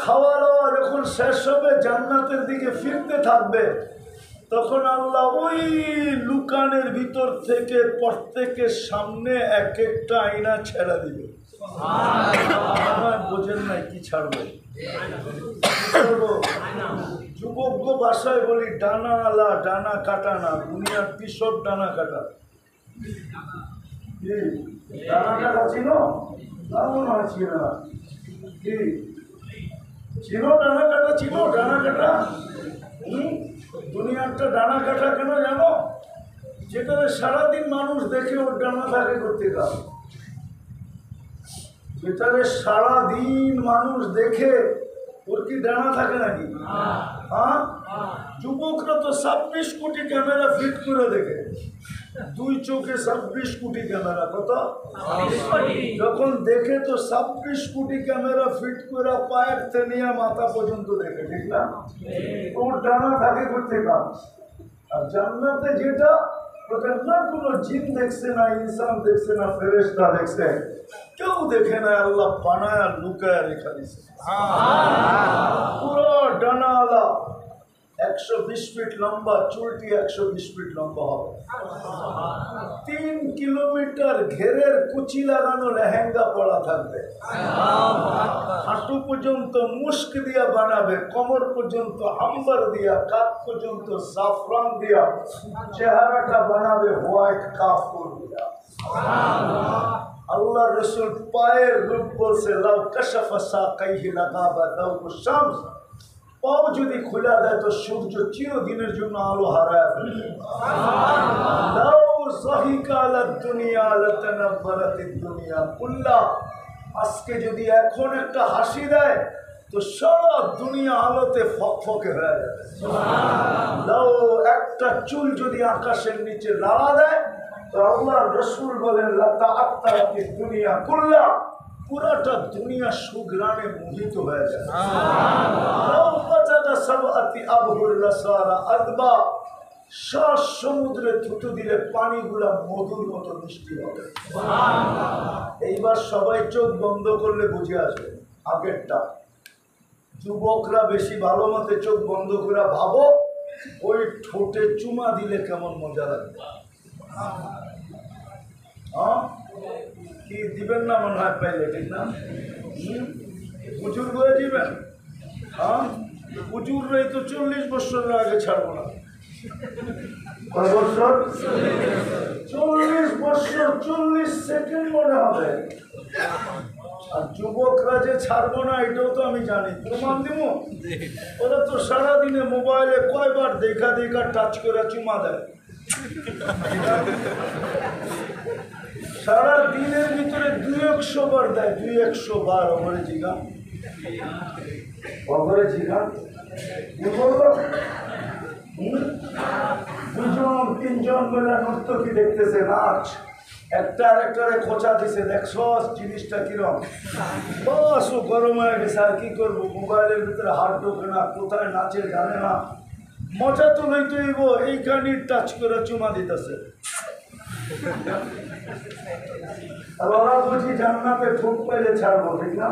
খাওয়া দাওয়া যখন শেষ হবে জান্নাতের দিকে ফিরতে থাকবে, তখন আল্লাহ ওই লুকানের ভিতর থেকে প্রত্যেকের সামনে এক একটা আয়না ছেড়ে দিবে। বোঝেন নাই কি ছাড়বো? যুবক ভাষায় বলি ডানা আলা ডানা কাটা না, দুনিয়ার পিসব ডানা কাটা। ডানা কাটা ছিল না কি ছিল? ডানা কাটা ছিল, ডানা কাটা। দুনিয়ারটা ডানা কাটা কেন জানো? যেটা সারাদিন মানুষ দেখে ওর ডানা থাকে করতে কাজ, যেটারে সারাদিন মানুষ দেখে ওর কি ডানা থাকে নাকি? হ্যাঁ, যুবকরা তো 26 কোটি ক্যামেরা ফিট করে দেখে, দুই চোখে 26 কোটি ক্যামেরা। কত? যখন দেখে তো 26 কোটি ক্যামেরা ফিট করে পায়ের থেকে মাথা পর্যন্ত দেখে, ঠিক না? ওর ডানা থাকে করতে কাজ। আর জান্নাতে যেটা, ওটা না কোনো জিন দেখছে না, ইনসান দেখছে না, ফেরেশতা দেখছে, কেউ দেখে না। আল্লাহ বানায় আর লুকায় রেখা দিছে। পুরো ডানাওয়ালা 120 ফিট লম্বা, চুলটি 120 ফিট লম্বা হবে। 3 কিলোমিটার ঘেরের কুচি লাগানো লেহেঙ্গা পরা থাকবে। হাঁটু পর্যন্ত মুস্ক দিয়া বানাবে, কোমর পর্যন্ত আম্বার দিয়া, কাঁধ পর্যন্ত জাফরান দিয়া, চেহারাটা বানাবে হোয়াইট কাফুর দিয়া। আল্লাহ রসুল পায়ের রূপ বলছে লাউ কাশাফা সাকাইহি লাগাবা দাউকুশ শামস, পাও যদি খুলে দেয় তো সূর্য চিরদিনের জন্য আলো হারায় ফেলবে। লাউ যাহিকা আলাদ দুনিয়া লাতানাব্বারাতিদ দুনিয়া কুল্লা, আজকে যদি এখন একটা হাসি দেয় তো সারা দুনিয়া আলোতে ফকফকে হয়ে যাবে। লাউ একটা চুল যদি আকাশের নিচে লাড়া দেয় তো আল্লাহ রসুল বলেন লাতাআত্তারাতিদ দুনিয়া কুল্লা, পুরাটা দুনিয়া সুগ্রানে মোহিত হয়ে যায়। শ্বাস সমুদ্রে থুতু দিলে পানিগুলা মধুর মতো মিষ্টি হবে। এইবার সবাই চোখ বন্ধ করলে বুঝে আসবে আগেরটা। যুবকরা বেশি ভালো মতে চোখ বন্ধ করে ভাবো ওই ঠোঁটে চুমা দিলে কেমন মজা লাগবে। হ্যাঁ, কি দিবেন না মনে হয় পাইলে, ঠিক না? বুজুর্গ হয়ে দিবেন। হ্যাঁ, বুজুর্গরাই তো 40 বছরের আগে ছাড়বো না। কয় বছর? 40 বছর 40 সেকেন্ড মনে হবে। আর যুবকরা যে ছাড়বো না এটাও তো আমি জানি, প্রমাণ দিব। ওরা তো সারাদিনে মোবাইলে কয়বার দেখা দেখা টাচ করে চুমা দেয়। সারা দিনের ভিতরে 200 বার দেয়, 200 বার। অগরে জিগা দুজন তিনজন মিলে নর্তকী দেখতেছে নাচ, একটা আরেকটারে খোঁচা দিছে, দেখছো জিনিসটা কিরম। বাস ও গরম হয়ে গেছে, আর কি করবো, মোবাইলের ভিতরে হাত ঢোকে না, কোথায় নাচে জানে না। মজা তো লইতেইব, এই গাড়ি টাচ করে চুমা দিতেছে। আর ওরা বুঝি জান্নাতে ঠুক পাইলে ছাড়বো, ঠিক না?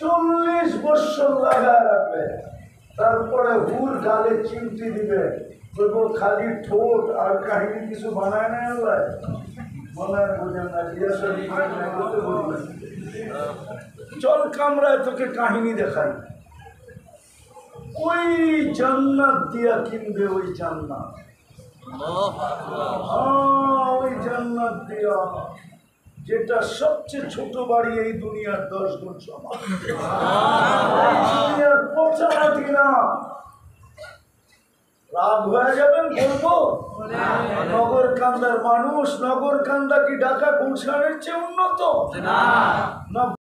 40 বছর লাগায় রাখবে, তারপরে হুর গালে চিমটি দিবে, বলবো খালি ঠোঁট আর কাহিনী কিছু বানায় না। আল্লাহ বানায়, বোঝেন না, চল কামরায় তোকে কাহিনী দেখাই। ওই জান্নাত দিয়া কিনবে, ওই জান্নাত, ওই জান্নাত দিয়া, যেটা সবচেয়ে ছোট বাড়ি এই দুনিয়ার 10 গুণ সমান। দুনিয়ার পৌঁছানো না, রাগ হয়ে যাবেন বলবো। নগর কান্দার মানুষ, নগর কান্দা কি ঢাকা গুলশানের চেয়ে উন্নত না?